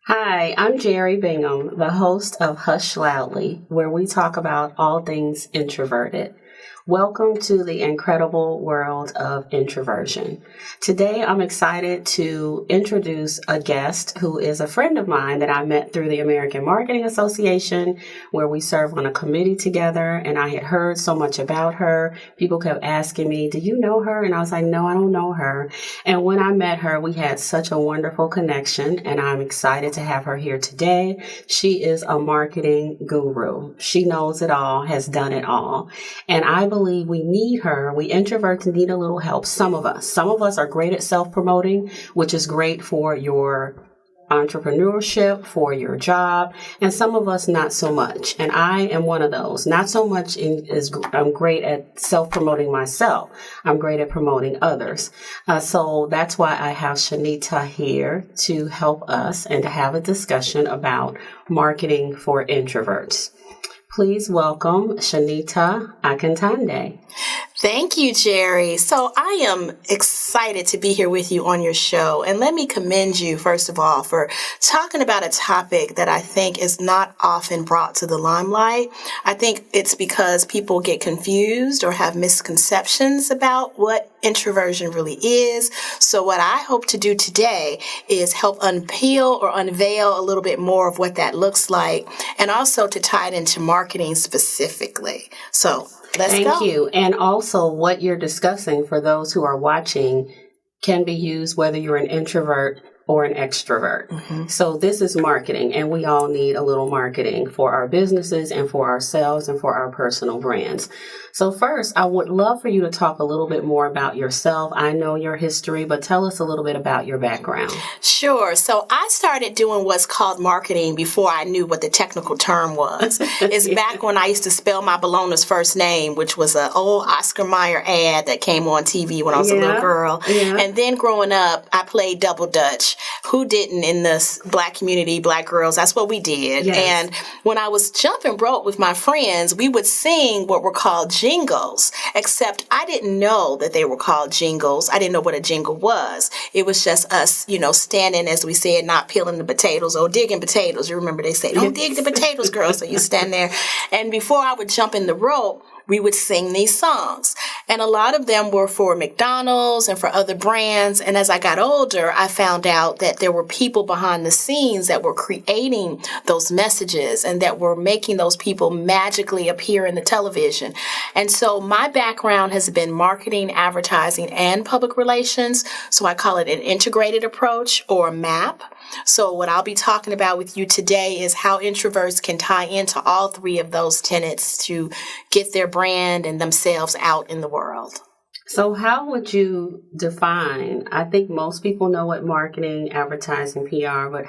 Hi, I'm Jeri Bingham, the host of Hush Loudly, where we talk about all things introverted. Welcome to the incredible world of introversion. Today, I'm excited to introduce a guest who is a friend of mine that I met through the American Marketing Association, where we serve on a committee together, and I had heard so much about her. People kept asking me, do you know her? And I was like, no, I don't know her. And when I met her, we had such a wonderful connection, and I'm excited to have her here today. She is a marketing guru. She knows it all, has done it all. And I believe we need her. We introverts need a little help. Some of us are great at self-promoting, which is great for your entrepreneurship, for your job, and some of us not so much. And I am one of those. Not so much I'm great at self-promoting myself. I'm great at promoting others. So that's why I have Shanita here to help us and to have a discussion about marketing for introverts. Please welcome Shanita Akintonde. Thank you, Jeri. So I am excited to be here with you on your show. And let me commend you, first of all, for talking about a topic that I think is not often brought to the limelight. I think it's because people get confused or have misconceptions about what introversion really is. So what I hope to do today is help unpeel or unveil a little bit more of what that looks like, and also to tie it into marketing specifically. So let's go. Thank you. And also what you're discussing for those who are watching can be used whether you're an introvert or an extrovert. Mm-hmm. So this is marketing, and we all need a little marketing for our businesses and for ourselves and for our personal brands. So first, I would love for you to talk a little bit more about yourself. I know your history, but tell us a little bit about your background. Sure. So I started doing what's called marketing before I knew what the technical term was. It's back when I used to spell my Bologna's first name, which was an old Oscar Mayer ad that came on TV when I was a little girl. Yeah. And then growing up, I played double dutch. Who didn't in this Black community, Black girls? That's what we did. Yes. And when I was jumping rope with my friends, we would sing what were called jingles, except I didn't know that they were called jingles. I didn't know what a jingle was. It was just us, standing, as we said, not peeling the potatoes or digging potatoes. You remember they say, don't dig the potatoes, girl. So you stand there. And before I would jump in the rope, we would sing these songs. And a lot of them were for McDonald's and for other brands. And as I got older, I found out that there were people behind the scenes that were creating those messages and that were making those people magically appear in the television. And so my background has been marketing, advertising, and public relations. So I call it an integrated approach, or MAP. So what I'll be talking about with you today is how introverts can tie into all three of those tenets to get their brand and themselves out in the world. So how would you define, I think most people know what marketing, advertising, PR, but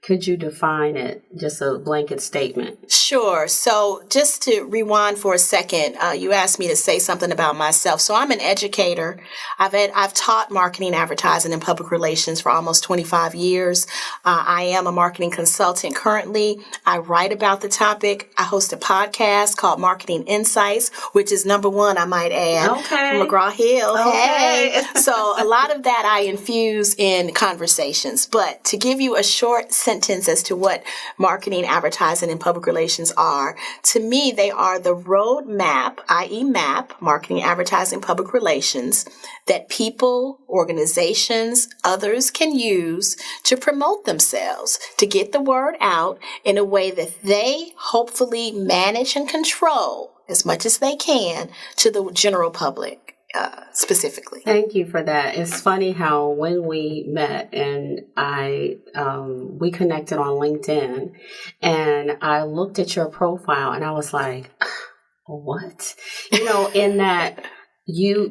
could you define it, just a blanket statement? Sure. So just to rewind for a second, you asked me to say something about myself. So I'm an educator. I've taught marketing, advertising, and public relations for almost 25 years. I am a marketing consultant currently. I write about the topic. I host a podcast called Marketing Insights, which is number one, I might add, from McGraw-Hill. Okay. Hey. So a lot of that I infuse in conversations. But to give you a short sentence as to what marketing, advertising, and public relations are, to me, they are the roadmap, i.e. MAP, marketing, advertising, public relations, that people, organizations, others can use to promote themselves, to get the word out in a way that they hopefully manage and control as much as they can to the general public. Specifically. Thank you for that. It's funny how when we met and we connected on LinkedIn, and I looked at your profile and I was like, what? In that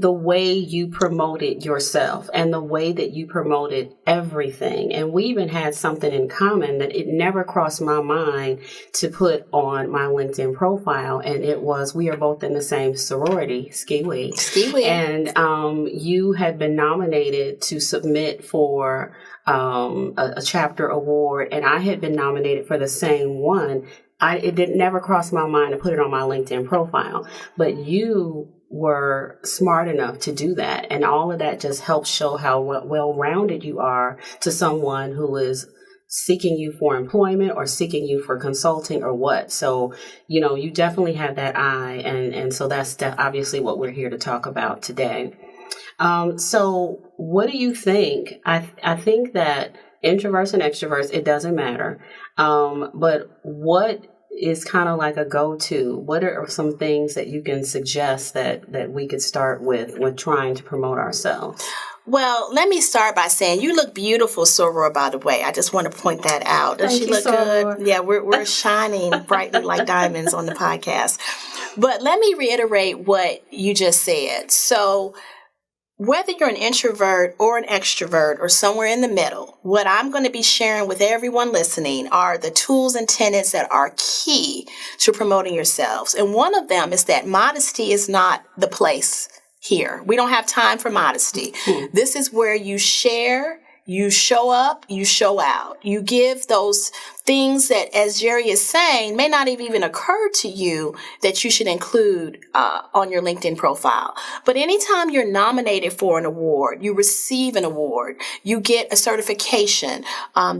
the way you promoted yourself and the way that you promoted everything. And we even had something in common that it never crossed my mind to put on my LinkedIn profile. And it was, we are both in the same sorority, Ski-Wee. Ski-Wee. And you had been nominated to submit for a chapter award, and I had been nominated for the same one. It never crossed my mind to put it on my LinkedIn profile, but you were smart enough to do that. And all of that just helps show how well-rounded you are to someone who is seeking you for employment or seeking you for consulting or what. So, you definitely have that eye. And so that's obviously what we're here to talk about today. So what do you think? I think that introverts and extroverts, it doesn't matter. But what is kind of like a go-to? What are some things that you can suggest that we could start with when trying to promote ourselves? Well, let me start by saying you look beautiful, Soror, by the way. I just want to point that out. Does she look good? Yeah, we're shining brightly like diamonds on the podcast. But let me reiterate what you just said. So whether you're an introvert or an extrovert or somewhere in the middle, what I'm going to be sharing with everyone listening are the tools and tenets that are key to promoting yourselves. And one of them is that modesty is not the place here. We don't have time for modesty. This is where you share, you show up, you show out. You give those things that, as Jeri is saying, may not have even occurred to you that you should include on your LinkedIn profile. But anytime you're nominated for an award, you receive an award, you get a certification,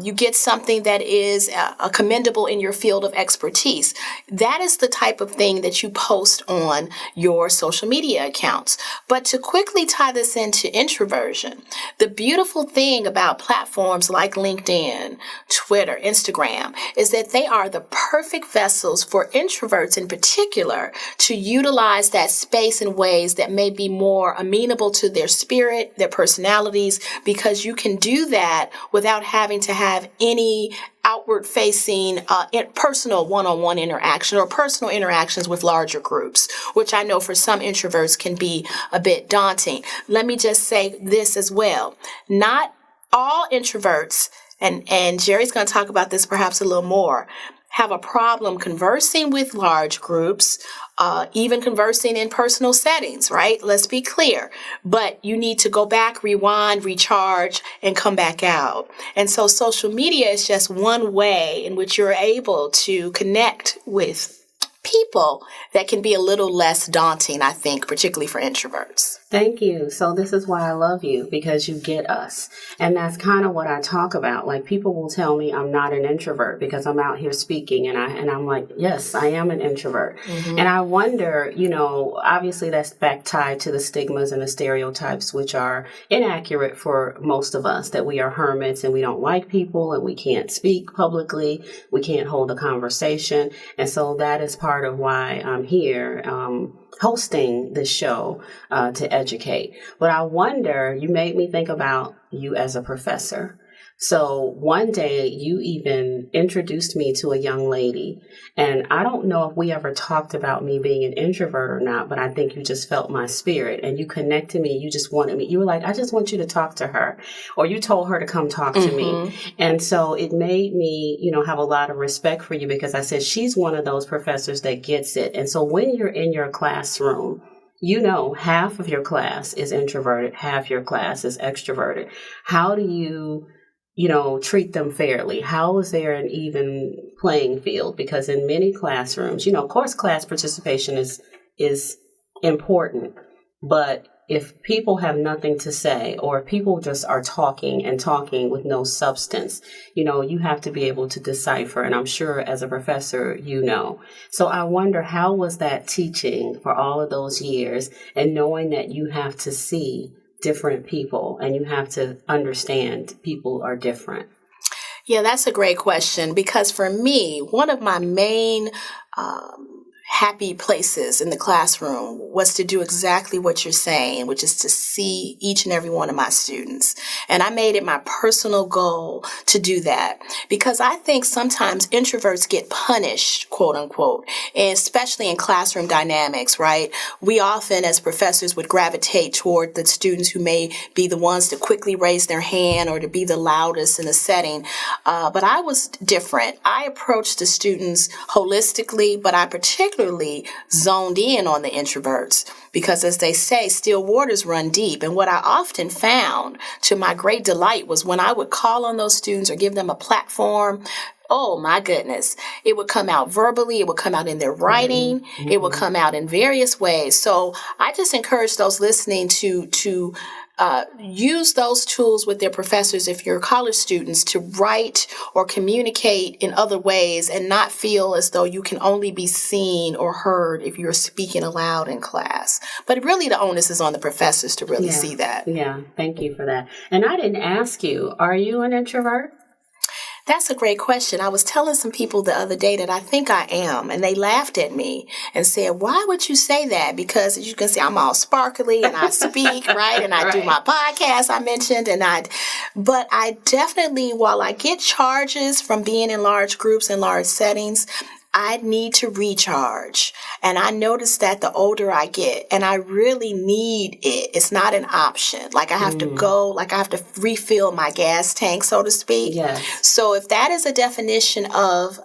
you get something that is commendable in your field of expertise. That is the type of thing that you post on your social media accounts. But to quickly tie this into introversion, the beautiful thing about platforms like LinkedIn, Twitter, Instagram, is that they are the perfect vessels for introverts in particular to utilize that space in ways that may be more amenable to their spirit, their personalities, because you can do that without having to have any outward-facing personal one-on-one interaction or personal interactions with larger groups, which I know for some introverts can be a bit daunting. Let me just say this as well. Not all introverts, and Jeri's going to talk about this perhaps a little more, have a problem conversing with large groups, even conversing in personal settings, right? Let's be clear. But you need to go back, rewind, recharge, and come back out. And so social media is just one way in which you're able to connect with people that can be a little less daunting, I think, particularly for introverts. Thank you. So this is why I love you, because you get us. And that's kind of what I talk about. Like, people will tell me I'm not an introvert because I'm out here speaking, and I'm like, yes, I am an introvert. Mm-hmm. And I wonder, obviously that's back tied to the stigmas and the stereotypes, which are inaccurate for most of us, that we are hermits and we don't like people and we can't speak publicly. We can't hold a conversation. And so that is part of why I'm here, hosting this show to educate. But I wonder, you made me think about you as a professor. So one day you even introduced me to a young lady, and I don't know if we ever talked about me being an introvert or not, but I think you just felt my spirit and you connected me. You just wanted me. You were like, I just want you to talk to her, or you told her to come talk to me. And so it made me, have a lot of respect for you, because I said, she's one of those professors that gets it. And so when you're in your classroom, half of your class is introverted, half your class is extroverted. How do you treat them fairly? How is there an even playing field? Because in many classrooms, of course, class participation is important. But if people have nothing to say, or if people just are talking with no substance, you have to be able to decipher. And I'm sure as a professor, So I wonder, how was that teaching for all of those years, and knowing that you have to see different people and you have to understand people are different? Yeah, that's a great question, because for me, one of my main happy places in the classroom was to do exactly what you're saying, which is to see each and every one of my students. And I made it my personal goal to do that because I think sometimes introverts get punished, quote unquote, and especially in classroom dynamics, right? We often as professors would gravitate toward the students who may be the ones to quickly raise their hand or to be the loudest in the setting. But I was different. I approached the students holistically, but I particularly zoned in on the introverts because, as they say, still waters run deep. And what I often found, to my great delight, was when I would call on those students or give them a platform, oh my goodness, it would come out verbally, it would come out in their writing, it would come out in various ways. So I just encourage those listening to use those tools with their professors if you're college students to write or communicate in other ways and not feel as though you can only be seen or heard if you're speaking aloud in class. But really the onus is on the professors to really see that. Yeah, thank you for that. And I didn't ask you, are you an introvert? That's a great question. I was telling some people the other day that I think I am, and they laughed at me and said, why would you say that? Because as you can see, I'm all sparkly and I speak, right? And I do my podcast I mentioned, but I definitely, while I get charges from being in large groups and large settings, I need to recharge. And I notice that the older I get, and I really need it. It's not an option. Like I have to go, like I have to refill my gas tank, so to speak. Yes. So if that is a definition of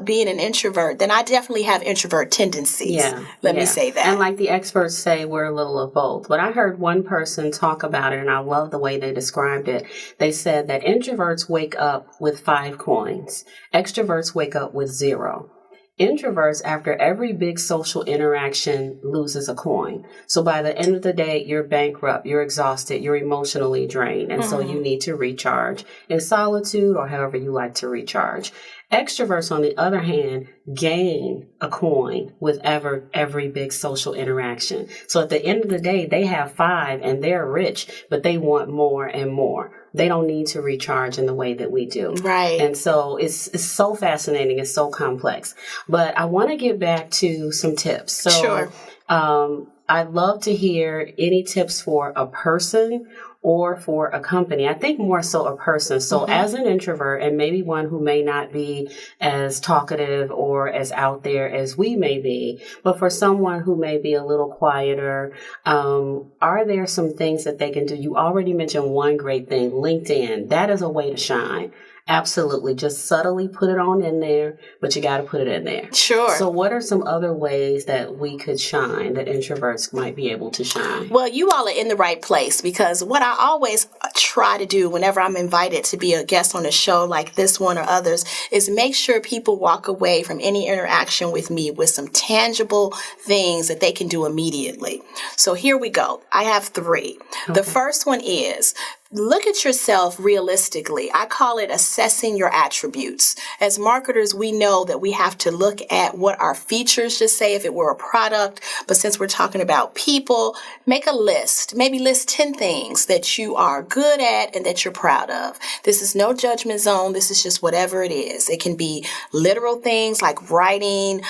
being an introvert, then I definitely have introvert tendencies. Let me say that. And like the experts say, we're a little of both. But I heard one person talk about it, and I love the way they described it. They said that introverts wake up with 5 coins. Extroverts wake up with 0. Introverts, after every big social interaction, loses a coin. So by the end of the day, you're bankrupt, you're exhausted, you're emotionally drained. And so you need to recharge in solitude or however you like to recharge. Extroverts, on the other hand, gain a coin with every big social interaction. So at the end of the day, they have 5 and they're rich, but they want more and more. They don't need to recharge in the way that we do. Right. And so it's so fascinating. It's so complex. But I want to get back to some tips. So, sure. I'd love to hear any tips for a person or for a company. I think more so a person. So as an introvert, and maybe one who may not be as talkative or as out there as we may be, but for someone who may be a little quieter, are there some things that they can do? You already mentioned one great thing, LinkedIn. That is a way to shine. Absolutely. Just subtly put it on in there, but you got to put it in there. Sure. So what are some other ways that we could shine, that introverts might be able to shine? Well, you all are in the right place because what I always try to do whenever I'm invited to be a guest on a show like this one or others is make sure people walk away from any interaction with me with some tangible things that they can do immediately. So here we go. I have 3. Okay. The first one is look at yourself realistically. I call it assessing your attributes. As marketers, we know that we have to look at what our features should say if it were a product. But since we're talking about people, make a list. Maybe list 10 things that you are good at and that you're proud of. This is no judgment zone. This is just whatever it is. It can be literal things like writing,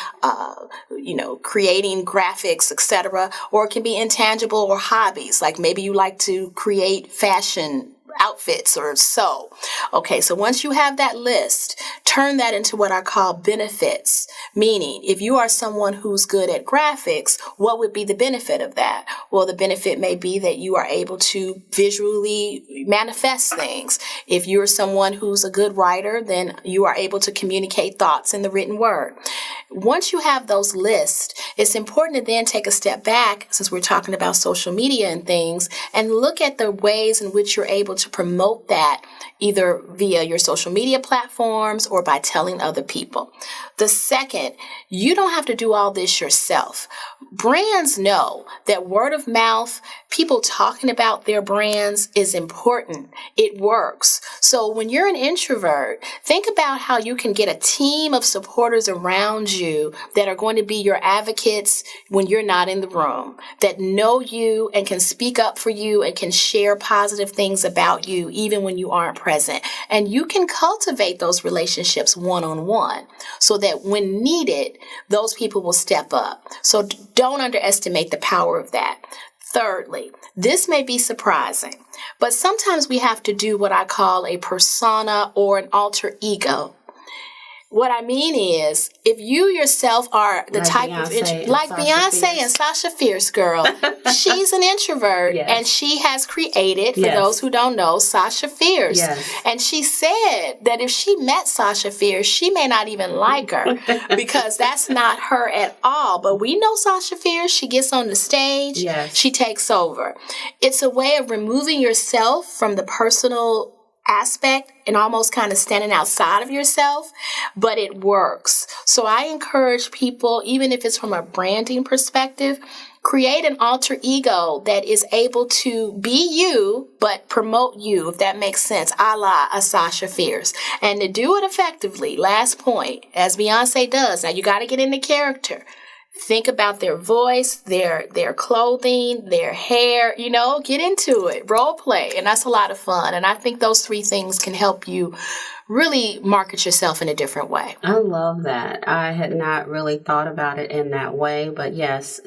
creating graphics, etc. Or it can be intangible or hobbies. Like maybe you like to create fashion outfits or sew. Okay, so once you have that list, turn that into what I call benefits. Meaning, if you are someone who's good at graphics, what would be the benefit of that? Well, the benefit may be that you are able to visually manifest things. If you're someone who's a good writer, then you are able to communicate thoughts in the written word. Once you have those lists, it's important to then take a step back, since we're talking about social media and things, and look at the ways in which you're able to promote that either via your social media platforms or by telling other people. The second, you don't have to do all this yourself. Brands know that word of mouth, people talking about their brands is important. It works. So when you're an introvert, think about how you can get a team of supporters around you that are going to be your advocates when you're not in the room, that know you and can speak up for you and can share positive things about you even when you aren't present. And you can cultivate those relationships one-on-one so that when needed, those people will step up. So don't underestimate the power of that. Thirdly, this may be surprising, but sometimes we have to do what I call a persona or an alter ego. What I mean is, if you yourself are the type of like Beyonce and Sasha Fierce, girl, she's an introvert, and she has created, for those who don't know, Sasha Fierce. And she said that if she met Sasha Fierce, she may not even like her because that's not her at all. But we know Sasha Fierce. She gets on the stage, she takes over. It's a way of removing yourself from the personal aspect and almost kind of standing outside of yourself, but it works. So I encourage people, even if it's from a branding perspective, create an alter ego that is able to be you, but promote you, if that makes sense, a la a Sasha Fierce. And to do it effectively, last point, as Beyonce does, now you got to get into character. Think about their voice, their clothing, their hair, get into it, role play. And that's a lot of fun. And I think those 3 things can help you really market yourself in a different way. I love that. I had not really thought about it in that way, but yes,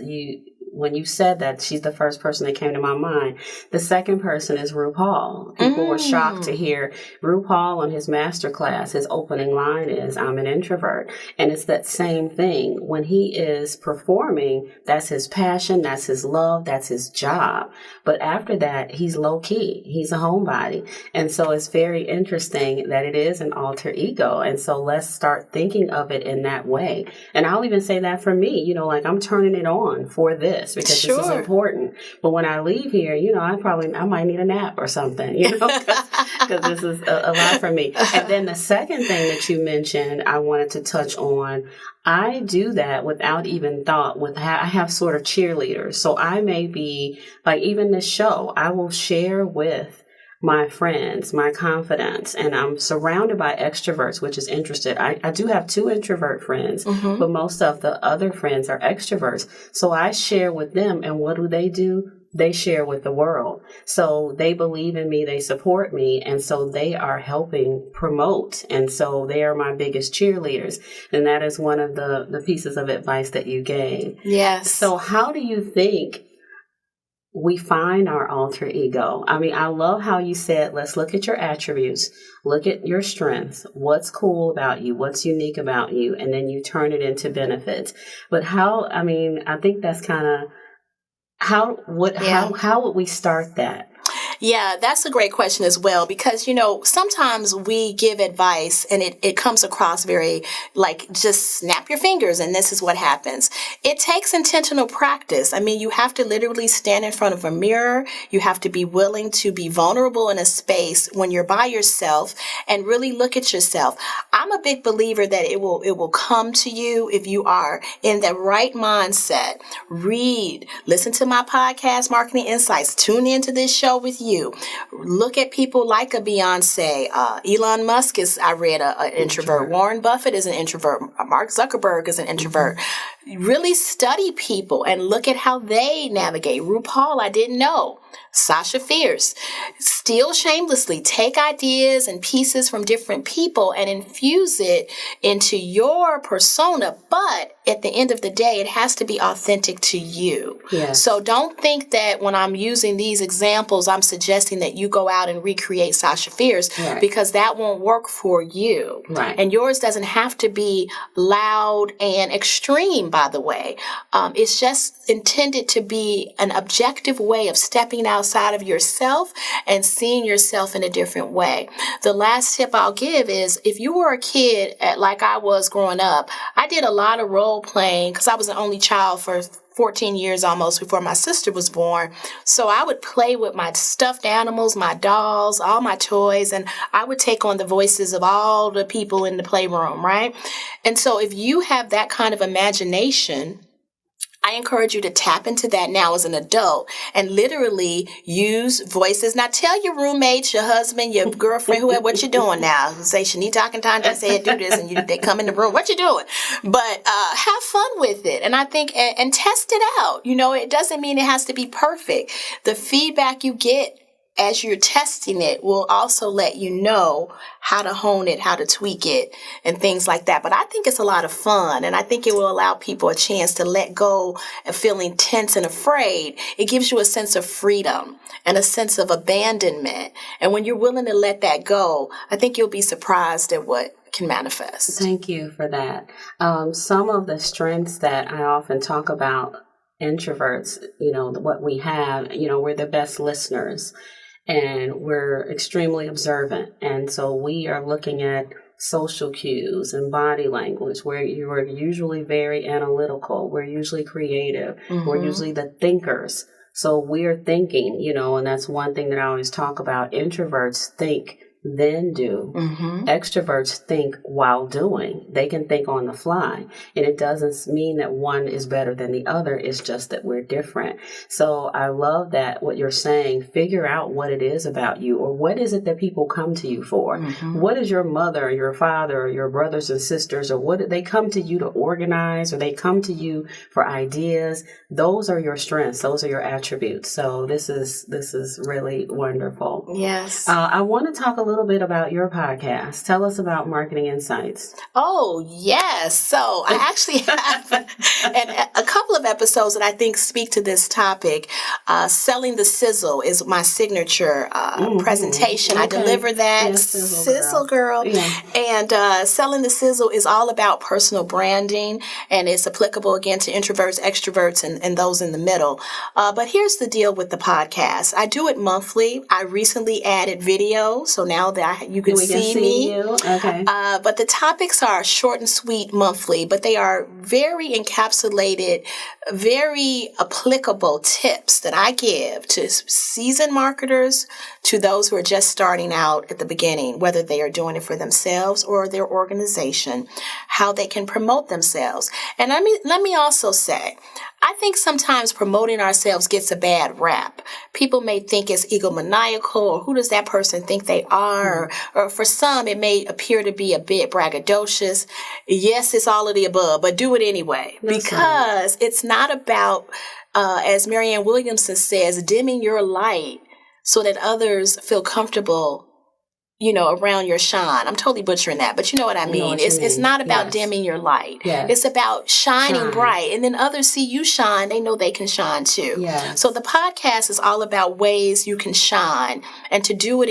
when you said that, she's the first person that came to my mind. The second person is RuPaul. People were shocked to hear RuPaul on his masterclass. His opening line is, "I'm an introvert." And it's that same thing. When he is performing, that's his passion, that's his love, that's his job. But after that, he's low key. He's a homebody. And so it's very interesting that it is an alter ego. And so let's start thinking of it in that way. And I'll even say that for me, like I'm turning it on for this. Because this is important. But when I leave here, I might need a nap or something, because this is a lot for me. And then the second thing that you mentioned, I wanted to touch on, I do that without even thought. I have sort of cheerleaders. So I may be, like even this show, I will share with my friends, my confidants, and I'm surrounded by extroverts, which is interesting. I do have 2 introvert friends, but most of the other friends are extroverts. So I share with them, and what do? They share with the world. So they believe in me, they support me, and so they are helping promote. And so they are my biggest cheerleaders. And that is one of the pieces of advice that you gave. Yes. So how do you think we find our alter ego? I mean, I love how you said, let's look at your attributes, look at your strengths, what's cool about you, what's unique about you, and then you turn it into benefits. But I think that's kind of, how would we start that? Yeah, that's a great question as well, because, sometimes we give advice and it comes across very like, just snap your fingers and this is what happens. It takes intentional practice. I mean, you have to literally stand in front of a mirror. You have to be willing to be vulnerable in a space when you're by yourself and really look at yourself. I'm a big believer that it will come to you if you are in the right mindset. Read, listen to my podcast, Marketing Insights, tune into this show with you. Look at people like a Beyonce. Elon Musk is, I read, an introvert. Warren Buffett is an introvert. Mark Zuckerberg is an introvert. Really study people and look at how they navigate. RuPaul, I didn't know. Sasha Fierce. Steal shamelessly. Take ideas and pieces from different people and infuse it into your persona. But at the end of the day, it has to be authentic to you. Yes. So don't think that when I'm using these examples, I'm suggesting that you go out and recreate Sasha Fierce, because that won't work for you. Right. And yours doesn't have to be loud and extreme, by the way. It's just intended to be an objective way of stepping outside of yourself and seeing yourself in a different way. The last tip I'll give is, if you were a kid like I was growing up, I did a lot of role playing because I was the only child for 14 years almost before my sister was born. So I would play with my stuffed animals, my dolls, all my toys, and I would take on the voices of all the people in the playroom, right? And so if you have that kind of imagination, I encourage you to tap into that now as an adult and literally use voices. Now tell your roommates, your husband, your girlfriend, whoever, what you doing now. Say, Shanita Akintonde said do this, and they come in the room, what you doing? But have fun with it. And I think, and test it out. It doesn't mean it has to be perfect. The feedback you get as you're testing it will also let you know how to hone it, how to tweak it, and things like that. But I think it's a lot of fun, and I think it will allow people a chance to let go of feeling tense and afraid. It gives you a sense of freedom and a sense of abandonment. And when you're willing to let that go, I think you'll be surprised at what can manifest. Thank you for that. Some of the strengths that I often talk about introverts, what we have, we're the best listeners. And we're extremely observant. And so we are looking at social cues and body language where you are usually very analytical. We're usually creative. Mm-hmm. We're usually the thinkers. So we're thinking, and that's one thing that I always talk about. Introverts think, then do. Mm-hmm. Extroverts think while doing. They can think on the fly. And it doesn't mean that one is better than the other. It's just that we're different. So I love that what you're saying. Figure out what it is about you, or what is it that people come to you for? Mm-hmm. What is your mother or your father or your brothers and sisters, or what did they come to you to organize, or they come to you for ideas? Those are your strengths. Those are your attributes. So this is really wonderful. Yes. I want to talk a little bit about your podcast. Tell us about Marketing Insights. Oh, yes. So I actually have a couple of episodes that I think speak to this topic. Selling the Sizzle is my signature presentation. Okay. I deliver that. Yes, Sizzle Girl. Yeah. And Selling the Sizzle is all about personal branding, and it's applicable, again, to introverts, extroverts, and those in the middle. But here's the deal with the podcast. I do it monthly. I recently added video, so now that you can see me. Okay. But the topics are short and sweet monthly, but they are very encapsulated, very applicable tips that I give to seasoned marketers, to those who are just starting out at the beginning, whether they are doing it for themselves or their organization, how they can promote themselves. And let me also say, I think sometimes promoting ourselves gets a bad rap. People may think it's egomaniacal, or who does that person think they are? Or for some, it may appear to be a bit braggadocious. Yes, it's all of the above, but do it anyway. That's because right. It's not about, as Marianne Williamson says, dimming your light so that others feel comfortable around your shine. I'm totally butchering that, but you know what I mean. It's not about dimming your light. Yes. It's about shining bright, and then others see you shine. They know they can shine too. Yes. So the podcast is all about ways you can shine, and to do it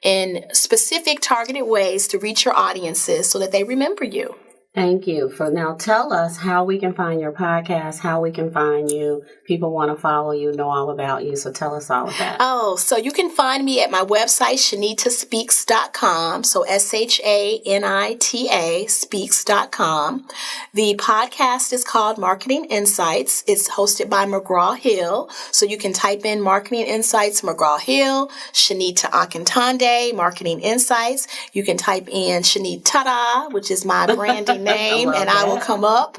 in specific targeted ways to reach your audiences so that they remember you. Thank you. Now tell us how we can find your podcast, how we can find you. People want to follow you, know all about you. So tell us all of that. Oh, so you can find me at my website, ShanitaSpeaks.com. So SHANITA speaks.com. The podcast is called Marketing Insights. It's hosted by McGraw-Hill. So you can type in Marketing Insights, McGraw-Hill, Shanita Akintonde, Marketing Insights. You can type in Shanita, which is my branding name, and I will come up.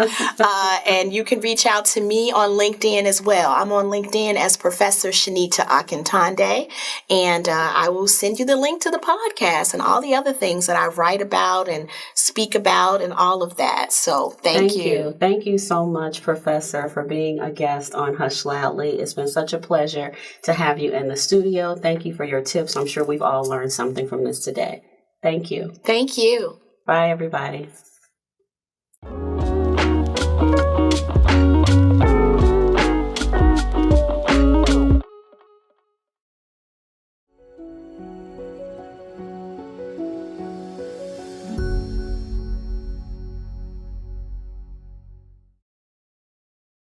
And you can reach out to me on LinkedIn as well. I'm on LinkedIn as Professor Shanita Akintonde, and I will send you the link to the podcast and all the other things that I write about and speak about and all of that. So thank you. Thank you so much, Professor, for being a guest on Hush Loudly. It's been such a pleasure to have you in the studio. Thank you for your tips. I'm sure we've all learned something from this today. Thank you. Thank you. Bye, everybody.